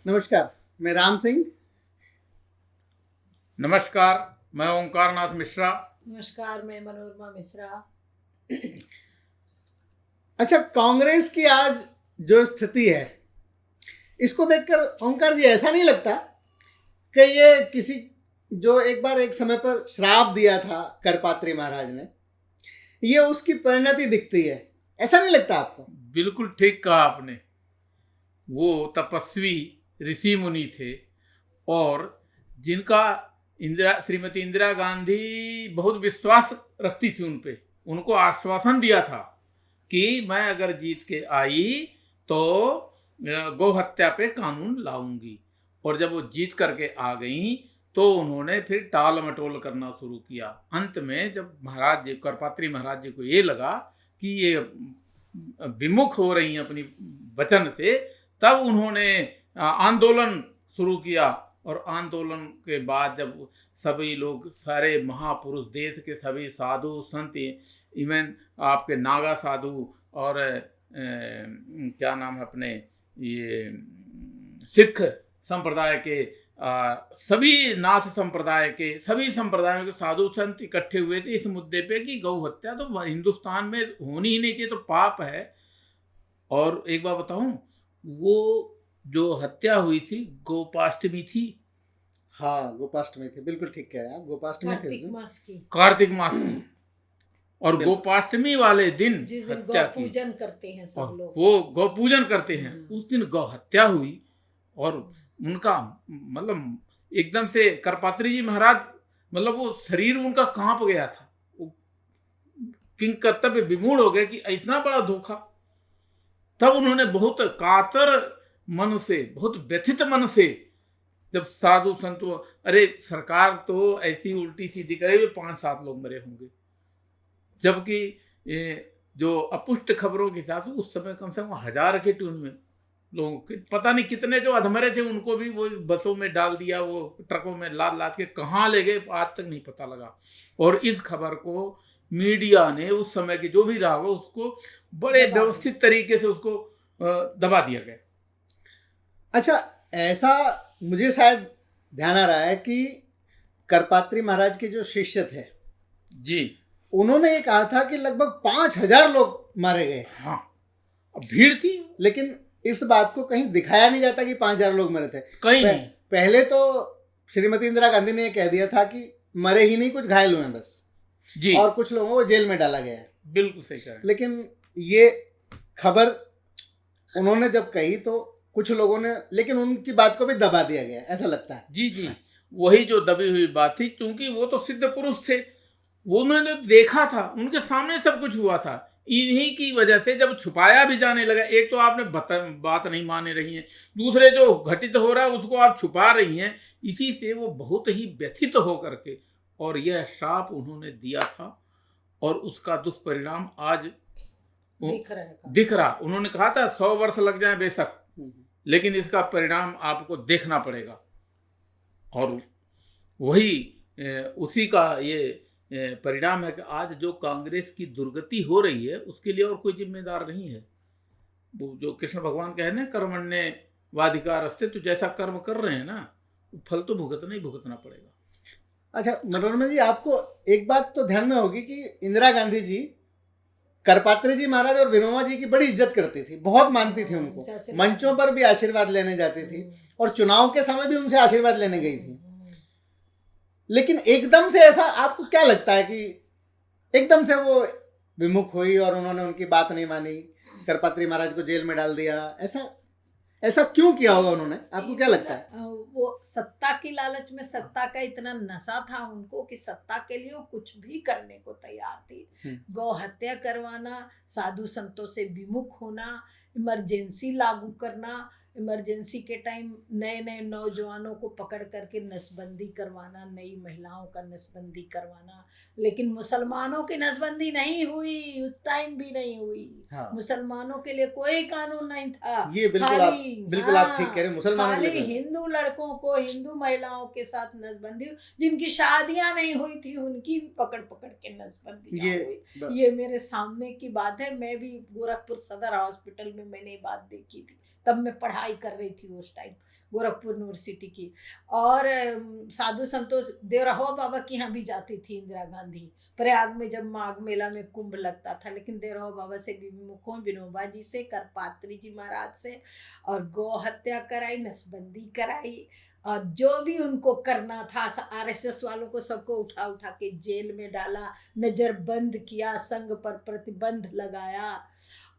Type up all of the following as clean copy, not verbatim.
नमस्कार, मैं राम सिंह। नमस्कार, मैं ओंकार नाथ मिश्रा। नमस्कार, मैं मनोरमा मिश्रा। अच्छा, कांग्रेस की आज जो स्थिति है, इसको देखकर ओंकार जी ऐसा नहीं लगता कि ये किसी जो एक समय पर श्राप दिया था करपात्री महाराज ने, ये उसकी परिणति दिखती है? ऐसा नहीं लगता आपको? बिल्कुल ठीक कहा आपने। वो तपस्वी ऋषि मुनि थे और जिनका श्रीमती इंदिरा गांधी बहुत विश्वास रखती थी उन पे। उनको आश्वासन दिया था कि मैं अगर जीत के आई तो गौ हत्या पे कानून लाऊंगी, और जब वो जीत करके आ गई तो उन्होंने फिर टाल मटोल करना शुरू किया। अंत में जब महाराज जी, करपात्री महाराज जी को ये लगा कि ये विमुख हो रही हैं अपनी वचन से, तब उन्होंने आंदोलन शुरू किया। और आंदोलन के बाद जब सभी लोग, सारे महापुरुष, देश के सभी साधु संत, इवन आपके नागा साधु और क्या नाम है अपने ये सिख संप्रदाय के, सभी नाथ संप्रदाय के, सभी संप्रदायों के साधु संत इकट्ठे हुए थे इस मुद्दे पे कि गौ हत्या तो हिंदुस्तान में होनी ही नहीं चाहिए, तो पाप है। और एक बात बताऊं, वो जो हत्या हुई थी गोपाष्टमी थी। हाँ, गोपाष्टमी थी, बिल्कुल ठीक कह रहे हैं आप। गोपाष्टमी कार्तिक मास की। और गोपाष्टमी वाले दिन जिस दिन हत्या गौ पूजन करते हैं सब लोग, वो गौ पूजन करते हैं, उस दिन गौ हत्या हुई। और उनका मतलब एकदम से करपात्री जी महाराज, मतलब वो शरीर उनका कांप गया था, किंग कर्तव्य विमूढ़ हो गया कि इतना बड़ा धोखा। तब उन्होंने बहुत कातर मन से, बहुत व्यथित मन से, जब साधु संतों, अरे सरकार तो ऐसी उल्टी सीधी करे 5-7 लोग मरे होंगे, जबकि जो अपुष्ट खबरों के साथ उस समय कम से कम 1000 के ट्यून में लोगों के, पता नहीं कितने जो अधमरे थे उनको भी वो बसों में डाल दिया, वो ट्रकों में लाद के कहाँ ले गए आज तक नहीं पता लगा। और इस खबर को मीडिया ने उस समय के जो भी रहा हो उसको बड़े व्यवस्थित तरीके से उसको दबा दिया गया। अच्छा, ऐसा मुझे शायद ध्यान आ रहा है कि करपात्री महाराज के जो शिष्य थे जी, उन्होंने ये कहा था कि लगभग 5000 लोग मारे गए। हाँ, भीड़ थी, लेकिन इस बात को कहीं दिखाया नहीं जाता कि 5000 लोग मरे थे। कहीं नहीं। पहले तो श्रीमती इंदिरा गांधी ने कह दिया था कि मरे ही नहीं, कुछ घायल हुए बस जी, और कुछ लोगों को जेल में डाला गया है। बिल्कुल सही कह रहे हैं। लेकिन ये खबर उन्होंने जब कही तो कुछ लोगों ने, लेकिन उनकी बात को भी दबा दिया गया, ऐसा लगता है। जी जी, वही जो दबी हुई बात थी, क्योंकि वो तो सिद्ध पुरुष थे, वो उन्होंने देखा था, उनके सामने सब कुछ हुआ था। इन्हीं की वजह से जब छुपाया भी जाने लगा, एक तो आपने बात नहीं मान रही हैं, दूसरे जो घटित हो रहा है उसको आप छुपा रही हैं, इसी से वो बहुत ही व्यथित हो करके, और यह श्राप उन्होंने दिया था और उसका दुष्परिणाम आज दिख रहा। उन्होंने कहा था 100 वर्ष लग जाए बेशक, लेकिन इसका परिणाम आपको देखना पड़ेगा। और वही उसी का ये परिणाम है कि आज जो कांग्रेस की दुर्गति हो रही है उसके लिए और कोई जिम्मेदार नहीं है। वो जो कृष्ण भगवान कहे ना, कर्मण्येवाधिकारस्ते, तो जैसा कर्म कर रहे हैं ना, फल तो भुगतना पड़ेगा। अच्छा मनोरमा जी, आपको एक बात तो ध्यान में होगी कि इंदिरा गांधी जी करपात्री जी महाराज और विनोबा जी की बड़ी इज्जत करती थी, बहुत मानती थी उनको, मंचों पर भी आशीर्वाद लेने जाती थी और चुनाव के समय भी उनसे आशीर्वाद लेने गई थी। लेकिन एकदम से ऐसा आपको क्या लगता है कि एकदम से वो विमुख हुई और उन्होंने उनकी बात नहीं मानी, करपात्री महाराज को जेल में डाल दिया? ऐसा क्यों किया होगा उन्होंने, आपको क्या लगता है? वो सत्ता की लालच में, सत्ता का इतना नशा था उनको कि सत्ता के लिए वो कुछ भी करने को तैयार थी। गौ हत्या करवाना, साधु संतों से विमुख होना, इमरजेंसी लागू करना, इमरजेंसी के टाइम नए नए नौजवानों को पकड़ करके नसबंदी करवाना, नई महिलाओं का नसबंदी करवाना। लेकिन मुसलमानों की नसबंदी नहीं हुई, उस टाइम भी नहीं हुई। हाँ। मुसलमानों के लिए कोई कानून नहीं था। ये बिल्कुल आप ठीक कह रहे हैं। मुसलमानों खाली हिंदू लड़कों को, हिंदू महिलाओं के साथ नसबंदी, जिनकी शादियां नहीं हुई थी उनकी पकड़ के नसबंदी हुई। ये मेरे सामने की बात है। मैं भी गोरखपुर सदर हॉस्पिटल में मैंने बात देखी थी, तब मैं पढ़ाई कर रही थी उस टाइम गोरखपुर यूनिवर्सिटी की। और साधु संतोष देवरहवा बाबा की यहाँ भी जाती थी इंदिरा गांधी, प्रयाग में जब माघ मेला में कुंभ लगता था। लेकिन देवरहवा बाबा से विमुख हुई, विनोबा जी से, करपात्री जी महाराज से, और गौ हत्या कराई, नसबंदी कराई, और जो भी उनको करना था आरएसएस वालों को सबको उठा उठा के जेल में डाला, नजरबंद किया, संघ पर प्रतिबंध लगाया,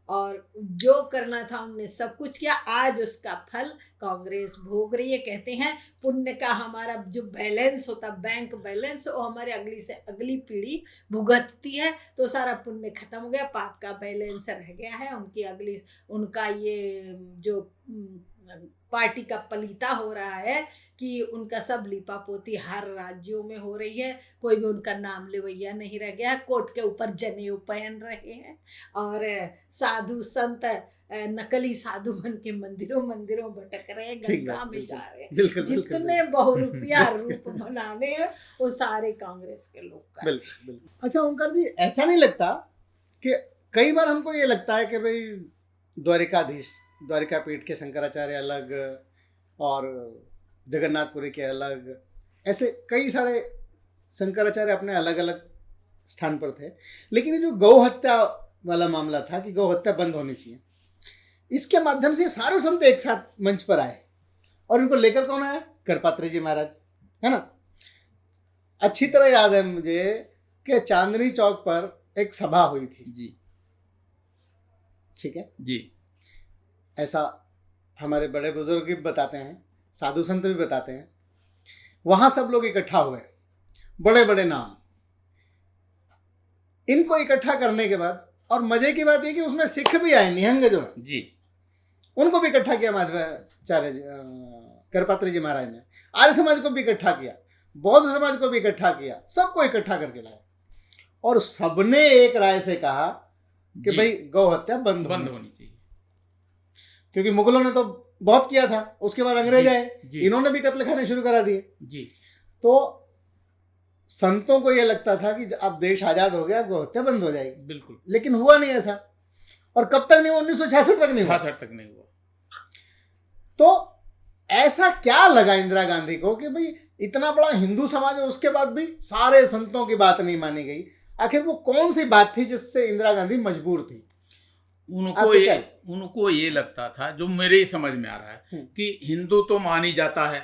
और जो करना था उनने सब कुछ किया। आज उसका फल कांग्रेस भोग रही है। कहते हैं पुण्य का हमारा जो बैलेंस होता, बैंक बैलेंस, वो हमारे अगली से अगली पीढ़ी भुगतती है, तो सारा पुण्य खत्म हो गया, पाप का बैलेंस रह गया है। उनकी अगली, उनका ये जो पार्टी का पलीता हो रहा है कि उनका सब लिपा पोती हर राज्यों में हो रही है, कोई भी उनका नाम लेवैया नहीं रह गया है, कोट के ऊपर जनेऊ पहन रहे हैं, और साधु संत नकली साधु बन के मंदिरों मंदिरों भटक रहे हैं, गंगा में जा रहे हैं। जितने बहुरूपिया रूप बनाने हैं वो सारे कांग्रेस के लोग कर। बिल्कुल। अच्छा ओंकार जी, ऐसा नहीं लगता कि कई बार हमको ये लगता है कि भाई द्वारिकाधीश, द्वारिकापीठ के शंकराचार्य अलग और जगन्नाथपुरी के अलग, ऐसे कई सारे शंकराचार्य अपने अलग अलग स्थान पर थे। लेकिन ये जो गौ हत्या वाला मामला था कि गौ हत्या बंद होनी चाहिए, इसके माध्यम से सारे संत एक साथ मंच पर आए, और इनको लेकर कौन आया? करपात्री जी महाराज, है ना। अच्छी तरह याद है मुझे कि चांदनी चौक पर एक सभा हुई थी जी, ठीक है जी, ऐसा हमारे बड़े बुजुर्ग भी बताते हैं, साधु संत भी बताते हैं। वहां सब लोग इकट्ठा हुए, बड़े बड़े नाम, इनको इकट्ठा करने के बाद, और मजे की बात यह कि उसमें सिख भी आए, निहंग जो जी, उनको भी इकट्ठा किया माधवाचार्य करपात्री जी महाराज ने। आर्य समाज को भी इकट्ठा किया, बौद्ध समाज को भी इकट्ठा किया, सबको इकट्ठा करके लाए, और सबने एक राय से कहा कि भाई गौ हत्या बंद होनी चाहिए। क्योंकि मुगलों ने तो बहुत किया था, उसके बाद अंग्रेज आए, इन्होंने भी कत्ल खाने शुरू करा दिए जी। तो संतों को यह लगता था कि अब देश आजाद हो गया, गौ हत्या बंद हो जाएगी। बिल्कुल। लेकिन हुआ नहीं ऐसा, और कब तक नहीं हुआ? 1966 तक नहीं हुआ। 66 तक नहीं हुआ। तो ऐसा क्या लगा इंदिरा गांधी को कि भाई इतना बड़ा हिंदू समाज है, उसके बाद भी सारे संतों की बात नहीं मानी गई? आखिर वो कौन सी बात थी जिससे इंदिरा गांधी मजबूर थी? उनको ये लगता था, जो मेरे समझ में आ रहा है, कि हिंदू तो मानी जाता है।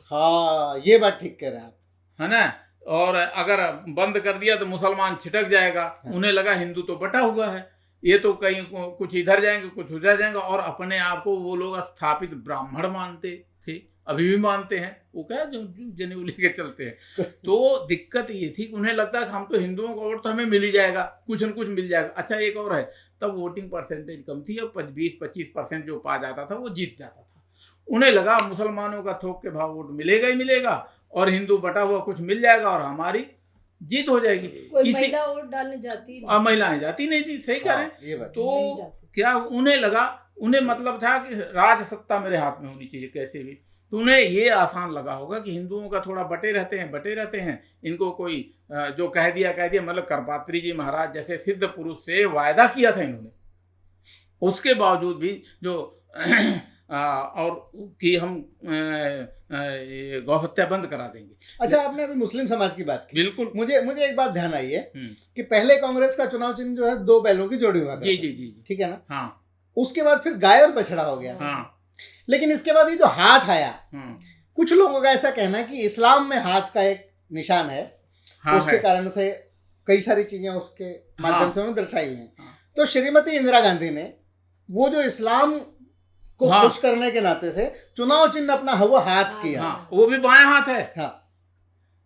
हाँ, ये बात ठीक कह रहे हैं आप, है ना। और अगर बंद कर दिया तो मुसलमान छिटक जाएगा। उन्हें लगा हिंदू तो बटा हुआ है, ये तो कहीं कुछ इधर जाएंगे, कुछ उधर जाएंगे, और अपने आप को वो लोग स्थापित ब्राह्मण मानते थे, अभी भी मानते हैं। वो क्या जो जनेऊ लेके चलते हैं। तो दिक्कत ये थी कि उन्हें लगता है कि हम तो हिंदुओं का वोट तो हमें मिल ही जाएगा, कुछ न कुछ मिल जाएगा। अच्छा, एक और है, तब वोटिंग परसेंटेज कम थी, और 20-25% जो पा जाता था वो जीत जाता था। उन्हें लगा मुसलमानों का थोक के भाव वोट मिलेगा ही मिलेगा, और हिंदू बटा हुआ कुछ मिल जाएगा, और हमारी जीत हो जाएगी। कोई महिला वोट डालने जाती, महिलाएं जाती नहीं थी, सही कह रहे हैं। तो क्या उन्हें लगा, उन्हें मतलब था कि राज सत्ता मेरे हाथ में होनी चाहिए कैसे भी। तो उन्हें ये आसान लगा होगा कि हिंदुओं का थोड़ा बटे रहते हैं, इनको कोई जो कह दिया, मतलब करपात्री जी महाराज जैसे सिद्ध पुरुष से वायदा किया था इन्होंने, उसके बावजूद भी जो और कि हम गौ हत्या बंद करा देंगे। अच्छा, आपने अभी मुस्लिम समाज की बात की। बिल्कुल। मुझे एक बात ध्यान आई है कि पहले कांग्रेस का चुनाव चिन्ह जो है 2 बैलों की जोड़ी हुआ करता। जी, ठीक है ना। हाँ। उसके बाद फिर गाय और बछड़ा हो गया। हाँ। लेकिन इसके बाद ये जो हाथ आया, कुछ लोगों का ऐसा कहना है कि इस्लाम में हाथ का एक निशान है, उसके कारण से कई सारी चीजें उसके माध्यम से दर्शाई हुई हैं। तो श्रीमती इंदिरा गांधी ने वो जो इस्लाम को खुश करने के नाते से चुनाव चिन्ह अपना हुआ हाथ किया। वो भी बायां हाथ है। हाँ,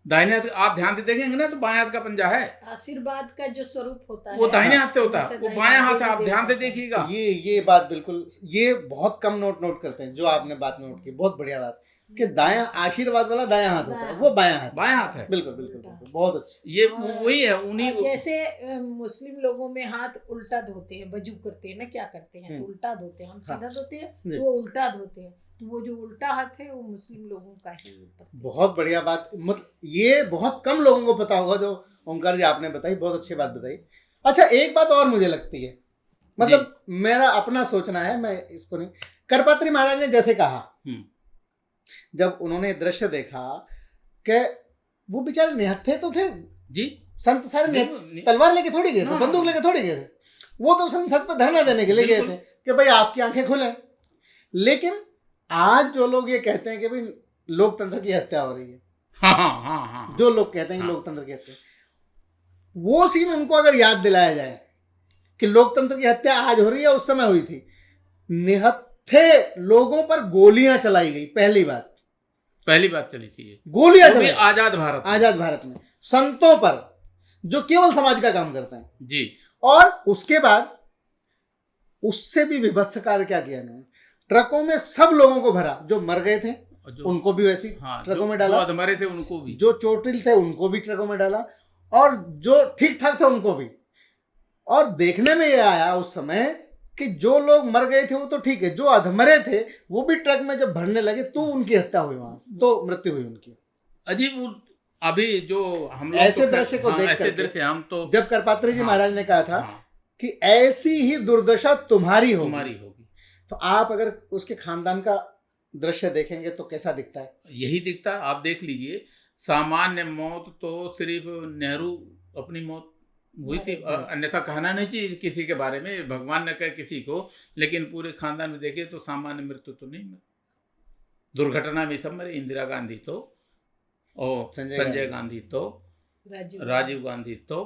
दाहिने हाथ आप ध्यान से देखेंगे ना तो बाएं हाथ का पंजा है। आशीर्वाद का जो स्वरूप होता है वो दाहिने हाथ से होता है, वो बायां हाथ है। आप ध्यान से देखिएगा। ये बात बिल्कुल, ये बहुत कम नोट करते हैं, जो आपने बात नोट की, बहुत बढ़िया बात कि दायां आशीर्वाद वाला दायां हाथ होता है, वो बायां हाथ है। बिल्कुल, बहुत अच्छा। ये वही है। उन्हीं जैसे मुस्लिम लोगों में हाथ उल्टा धोते हैं, वजू करते हैं ना, क्या करते हैं तो उल्टा धोते हैं, हम सीधा धोते हैं, वो उल्टा धोते हैं। तो वो जो उल्टा हाथ है वो मुस्लिम लोगों का ही। बहुत बढ़िया बात, मतलब ये बहुत कम लोगों को पता होगा जो ओंकार जी आपने बताई, बहुत अच्छी बात बताई। अच्छा, एक बात और मुझे लगती है, मतलब मेरा अपना सोचना है, मैं इसको नहीं। करपात्री महाराज ने जैसे कहा, जब उन्होंने दृश्य देखा कि वो बेचारे निहत्थे तो थे जी, संत सारे तलवार लेके थोड़ी गए थे, बंदूक लेके थोड़ी गए थे, वो तो संसद पर धरना देने के लिए गए थे कि भाई आपकी आंखें खुले। लेकिन आज जो लोग ये कहते हैं कि भाई लोकतंत्र की हत्या हो रही है, हाँ, जो लोग कहते हैं कि लोकतंत्र की हत्या, वो सीन उनको अगर याद दिलाया जाए कि लोकतंत्र की हत्या आज हो रही है, उस समय हुई थी। निहत्थे लोगों पर गोलियां चलाई गई, पहली बात चली थी, गोलियां चलाई आजाद भारत में संतों पर, जो केवल समाज का काम करते हैं जी। और उसके बाद उससे भी विभत्स कार्य क्या किया इन्होंने, ट्रकों में सब लोगों को भरा, जो मर गए थे उनको भी वैसी ट्रकों में डाला, जो मरे थे उनको भी, जो चोटिल थे उनको भी ट्रकों में डाला, और जो ठीक ठाक थे उनको भी। और देखने में ये आया उस समय कि जो लोग मर गए थे वो तो ठीक है, जो अधमरे थे वो भी ट्रक में जब भरने लगे तो उनकी हत्या हुई, वहां तो मृत्यु हुई उनकी। अजीब। अभी जो हम ऐसे दृश्य को देख करके हम तो, जब करपात्री जी महाराज ने कहा था कि ऐसी ही दुर्दशा तुम्हारी होगी, तो आप अगर उसके खानदान का दृश्य देखेंगे तो कैसा दिखता है? यही दिखता है। आप देख लीजिए, सामान्य मौत तो सिर्फ नेहरू अपनी मौत हुई थी, अन्यथा कहना नहीं चाहिए किसी के बारे में, भगवान ने कहा किसी को, लेकिन पूरे खानदान में देखे तो सामान्य मृत्यु तो नहीं, दुर्घटना में सब मरे। इंदिरा गांधी तो, और संजय गांधी तो, राजीव गांधी तो,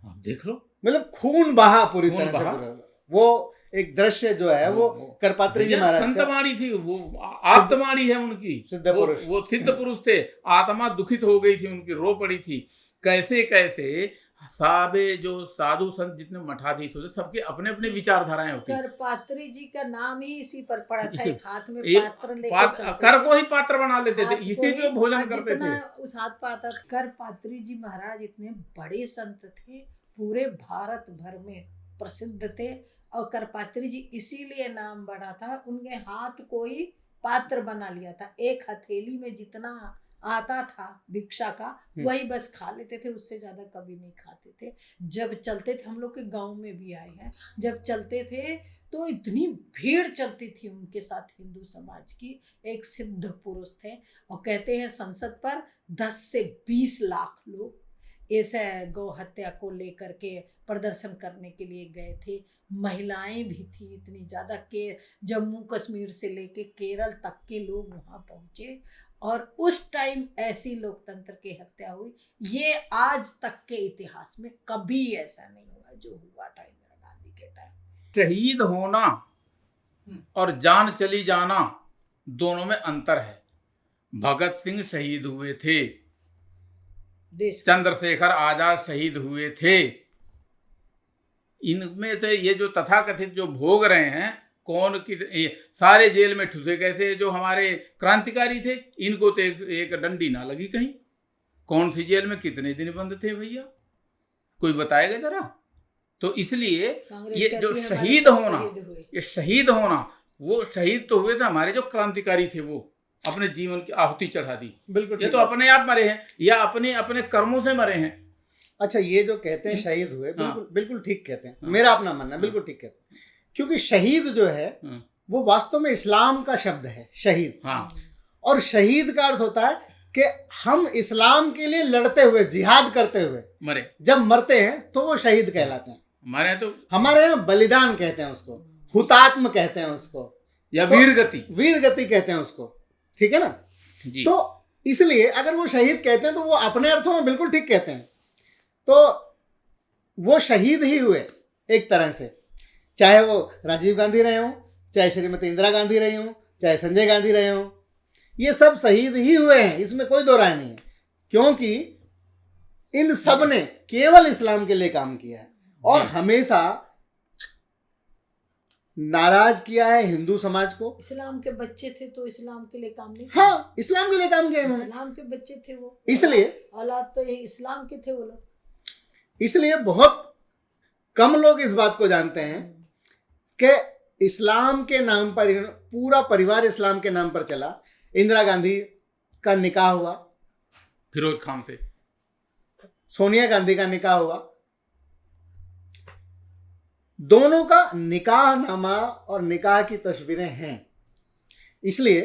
आप देख लो, मतलब खून बहा पूरी तरह से। वो एक दृश्य जो है वो करपात्री जी महाराज संतवाणी थी, वो आत्मवाणी है उनकी, सिद्ध पुरुष, वो सिद्ध पुरुष थे। आत्मा दुखित हो गई थी उनकी, रो पड़ी थी। कैसे कैसे साबे जो साधु संत जितने मठाधीश होते, सबके अपने अपने विचारधाराएं होती। करपात्री जी का नाम ही इसी पर पड़ा था, एक हाथ में पात्र लेकर कर को ही पात्र बना लेते थे, इसी पे भोजन करते थे। उस हाथ पाता। करपात्री जी महाराज इतने बड़े संत थे, पूरे भारत भर में प्रसिद्ध थे, और करपात्री जी इसीलिए नाम बड़ा था, उनके हाथ को ही पात्र बना लिया था। एक हथेली में जितना आता था भिक्षा का वही बस खा लेते थे, उससे ज्यादा कभी नहीं खाते थे। जब चलते थे, हम लोग के गांव में भी आए हैं, जब चलते थे तो इतनी भीड़ चलती थी उनके साथ हिंदू समाज की। एक सिद्ध पुरुष थे, और कहते हैं संसद पर 10 से 20 लाख लोग ऐसे गौ हत्या को लेकर के प्रदर्शन करने के लिए गए थे। महिलाएं भी थी इतनी ज्यादा के जम्मू कश्मीर से लेके केरल तक के लोग वहां पहुंचे, और उस टाइम ऐसी लोकतंत्र की हत्या हुई। ये आज तक के इतिहास में कभी ऐसा नहीं हुआ जो हुआ था इंदिरा गांधी के टाइम। शहीद होना और जान चली जाना दोनों में अंतर है। भगत सिंह शहीद हुए थे, चंद्रशेखर आजाद शहीद हुए थे। इनमें से ये जो तथाकथित जो भोग रहे हैं, कौन की सारे जेल में ठुसे गए थे, जो हमारे क्रांतिकारी थे, इनको तो एक डंडी ना लगी कहीं। कौन सी जेल में कितने दिन बंद थे भैया, कोई बताएगा जरा? तो इसलिए ये जो शहीद होना, ये शहीद होना, वो शहीद तो हुए थे हमारे जो क्रांतिकारी थे, वो अपने जीवन की आहुति चढ़ा दी। बिल्कुल, ये तो अपने आप मरे हैं या अपने अपने कर्मों से मरे हैं। अच्छा, ये जो कहते हैं शहीद हुए, बिल्कुल बिल्कुल ठीक कहते हैं, मेरा अपना मानना है, बिल्कुल ठीक कहते हैं। क्योंकि शहीद जो है वो वास्तव में इस्लाम का शब्द है, शहीद। और शहीद का अर्थ होता है कि हम इस्लाम के लिए लड़ते हुए, जिहाद करते हुए मरे। जब मरते हैं तो वो शहीद कहलाते हैं। हमारे यहाँ बलिदान कहते हैं उसको, हुतात्म कहते हैं उसको, या वीरगति, वीरगति कहते हैं उसको, ठीक है ना जी। तो इसलिए अगर वो शहीद कहते हैं तो वो अपने अर्थों में बिल्कुल ठीक कहते हैं। तो वो शहीद ही हुए एक तरह से, चाहे वो राजीव गांधी रहे हों, चाहे श्रीमती इंदिरा गांधी रही हों, चाहे संजय गांधी रहे हों, ये सब शहीद ही हुए हैं, इसमें कोई दो राय नहीं है। क्योंकि इन सब ने केवल इस्लाम के लिए काम किया है और हमेशा नाराज किया है हिंदू समाज को। इस्लाम के बच्चे थे तो इस्लाम के लिए काम नहीं, हाँ, इस्लाम के लिए काम किया इन्होंने। इस्लाम के बच्चे थे वो, इसलिए औलाद तो ये इस्लाम के थे वो लोग। इसलिए बहुत कम लोग इस बात को जानते हैं कि इस्लाम के नाम पर पूरा परिवार इस्लाम के नाम पर चला। इंदिरा गांधी का निकाह हुआ फिरोज खान से, सोनिया गांधी का निकाह हुआ, दोनों का निकाह नामा और निकाह की तस्वीरें हैं। इसलिए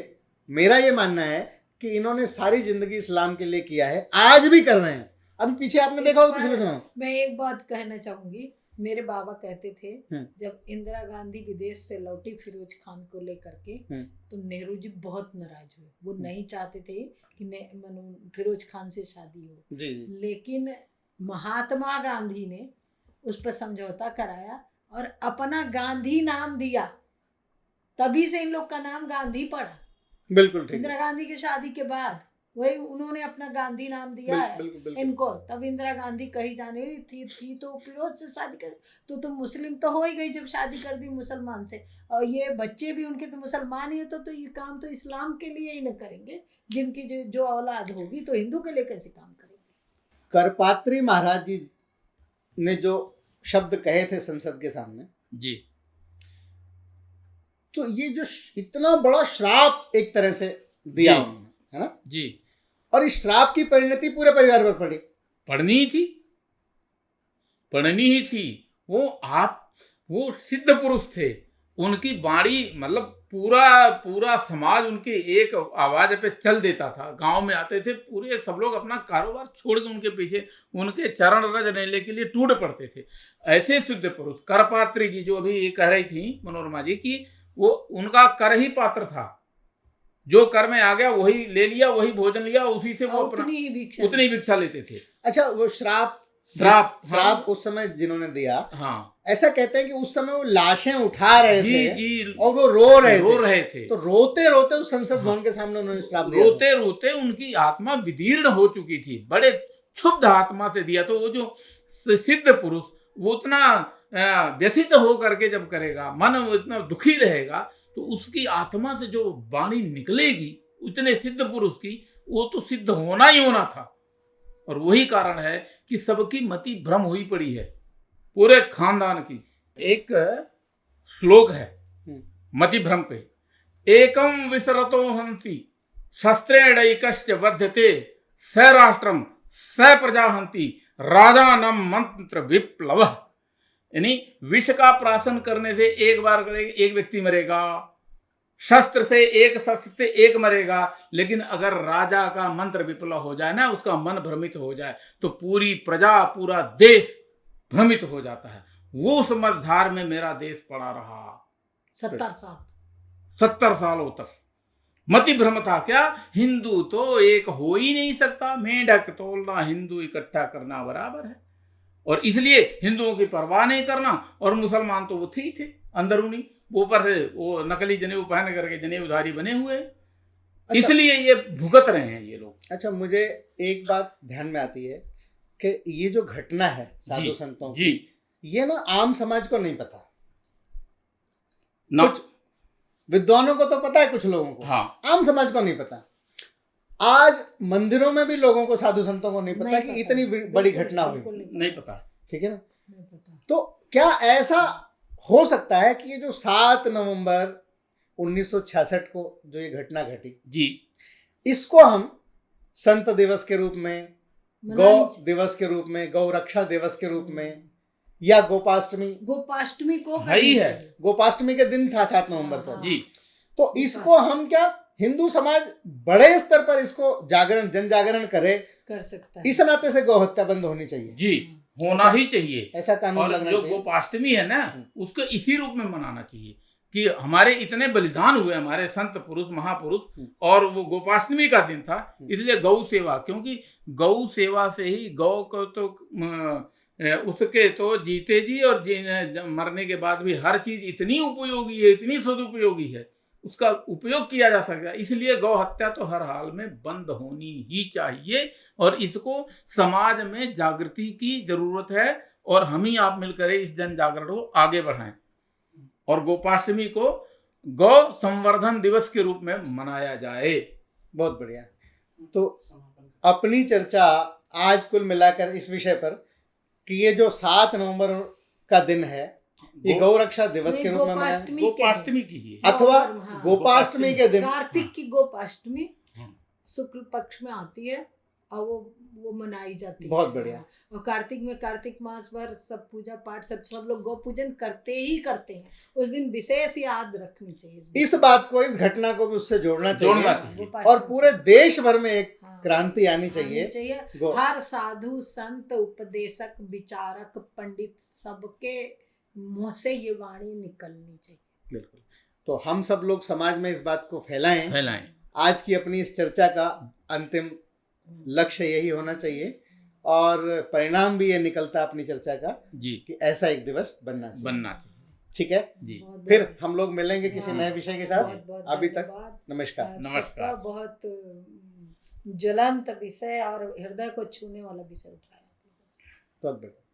मेरा ये मानना है कि इन्होंने सारी जिंदगी इस्लाम के लिए किया है, आज भी कर रहे हैं। अभी पीछे आपने देखा होगा पिछले चुनाव। मैं एक बात कहना चाहूंगी, मेरे बाबा कहते थे जब इंदिरा गांधी विदेश से लौटी फिरोज खान को लेकर के, तो नेहरू जी बहुत नाराज हुए। वो नहीं चाहते थे कि फिरोज खान से शादी हो जी। लेकिन महात्मा गांधी ने उस पर समझौता कराया और अपना गांधी नाम दिया, तभी से इन लोग का नाम गांधी पड़ा। बिल्कुल ठीक। इंदिरा गांधी की शादी के बाद वही उन्होंने अपना गांधी नाम दिया है इनको। तब इंदिरा गांधी कहीं जाने थी तो फिरोज से शादी कर, तो मुस्लिम तो हो ही गई जब शादी कर दी मुसलमान से, और ये बच्चे भी उनके तो मुसलमान ही तो ये काम तो इस्लाम के लिए ही न करेंगे। जिनकी जो औलाद होगी तो हिंदू के लिए कैसे काम करेंगे। करपात्री महाराज जी ने जो शब्द कहे थे संसद के सामने जी, तो ये जो इतना बड़ा श्राप एक तरह से दिया उन्होंने, है ना जी, और इस श्राप की परिणति पूरे परिवार पर पड़ी। पढ़नी ही थी। वो सिद्ध पुरुष थे, उनकी वाणी मतलब पूरा समाज उनके एक आवाज पे चल देता था। गांव में आते थे पूरे सब लोग, अपना कारोबार छोड़ के उनके पीछे, उनके चरण रज लेने के लिए टूट पड़ते थे। ऐसे सिद्ध पुरुष करपात्री जी, जो अभी ये कह रही थी मनोरमा जी की, वो उनका कर ही पात्र था। जो कर में आ गया वही ले लिया, वही भोजन लिया, उसी से वो अपना उतनी भिक्षा लेते थे। अच्छा, वो श्राप उस समय जिन्होंने दिया, हाँ, ऐसा कहते हैं कि उस समय वो लाशें उठा रहे थे जी, और वो रो रहे थे। तो रोते रोते उस संसद भवन के सामने उन्होंने श्राप दिया। रोते रोते उनकी आत्मा विदीर्ण हो चुकी थी, बड़े क्षुब्ध आत्मा से दिया। तो वो जो सिद्ध पुरुष, वो उतना व्यथित हो करके जब करेगा, मन इतना दुखी रहेगा, तो उसकी आत्मा से जो वाणी निकलेगी उतने सिद्ध पुरुष की, वो तो सिद्ध होना ही होना था। और वही कारण है कि सबकी मति भ्रम हुई पड़ी है, पूरे खानदान की। एक श्लोक है मति भ्रम पे, एकम विसरतो हंति शस्त्रेणैकश्च वध्यते स राष्ट्रम स प्रजा हंति राजानम मंत्र विप्लव। यानी विष का प्राशन करने से एक बार एक व्यक्ति मरेगा, शस्त्र से एक मरेगा, लेकिन अगर राजा का मंत्र विप्लव हो जाए ना, उसका मन भ्रमित हो जाए, तो पूरी प्रजा, पूरा देश भ्रमित हो जाता है। वो समझदार में मेरा देश पड़ा रहा 70 सालों तक। मति भ्रम था क्या? हिंदू तो एक हो ही नहीं सकता, मेंढक तोलना हिंदू इकट्ठा करना बराबर है। और इसलिए हिंदुओं की परवाह नहीं करना, और मुसलमान तो वो थे ही थे अंदरूनी, ऊपर से वो नकली जनेऊ पहन करके जनेऊधारी बने हुए। अच्छा, इसलिए ये भुगत रहे हैं ये लोग। अच्छा, मुझे एक बात ध्यान में आती है कि ये जो घटना है साधु संतों की, ये ना आम समाज को नहीं पता। कुछ विद्वानों को तो पता है, कुछ लोगों को, हाँ, आम समाज को नहीं पता। आज मंदिरों में भी लोगों को, साधु संतों को नहीं पता कि इतनी बड़ी घटना हुई, नहीं पता, ठीक है ना। तो क्या ऐसा हो सकता है कि ये जो 7 नवंबर 1966 को जो ये घटना घटी जी, इसको हम संत दिवस के रूप में, गौ दिवस के रूप में, गौ रक्षा दिवस के रूप में, या गोपाष्टमी को ही है, गोपाष्टमी के दिन था 7 नवंबर को जी, तो इसको हम क्या हिंदू समाज बड़े स्तर पर इसको जन जागरण कर सकता है। इस नाते से गौ हत्या बंद होनी चाहिए जी, होना ही चाहिए, ऐसा कानून लगना चाहिए। जो गोपाष्टमी है ना, उसको इसी रूप में मनाना चाहिए कि हमारे इतने बलिदान हुए, हमारे संत पुरुष महापुरुष, और वो गोपाष्टमी का दिन था, इसलिए गौ सेवा, क्योंकि गौ सेवा से ही गौ को तो उसके तो जीते जी और मरने के बाद भी हर चीज इतनी उपयोगी है, इतनी सदुपयोगी है, उसका उपयोग किया जा सकता है। इसलिए गौ हत्या तो हर हाल में बंद होनी ही चाहिए, और इसको समाज में जागृति की जरूरत है, और हम ही आप मिलकर इस जन जागरण को आगे बढ़ाएं, और गोपाष्टमी को गौ संवर्धन दिवस के रूप में मनाया जाए। बहुत बढ़िया। तो अपनी चर्चा आज कुल मिलाकर इस विषय पर कि ये जो 7 नवंबर का दिन है, ये गौ रक्षा दिवस के रूप में गोपाष्टमी की, अथवा गोपाष्टमी के दिन, कार्तिक की गोपाष्टमी शुक्ल पक्ष में आती है, और वो मनाई जाती है। बहुत बढ़िया। और कार्तिक में कार्तिक मास भर सब पूजा पाठ सब लोग गौ पूजन करते ही करते हैं। उस दिन विशेष याद रखनी चाहिए इस बात को, इस घटना को भी उससे जोड़ना जोड़ना चाहिए चाहिए। और पूरे देश भर में एक हाँ, क्रांति आनी चाहिए। हर साधु संत उपदेशक विचारक पंडित सबके मुंह से ये वाणी निकलनी चाहिए। बिल्कुल। तो हम सब लोग समाज में इस बात को फैलाएं। आज की अपनी इस चर्चा का अंतिम लक्ष्य यही होना चाहिए और परिणाम भी ये निकलता अपनी चर्चा का जी कि ऐसा एक दिवस बनना चाहिए। ठीक है जी। फिर हम लोग मिलेंगे किसी नए विषय के साथ। बहुत अभी तक धन्यवाद। नमस्कार। नमस्कार। बहुत ज्वलंत विषय और हृदय को छूने वाला विषय उठाया। बहुत बढ़िया।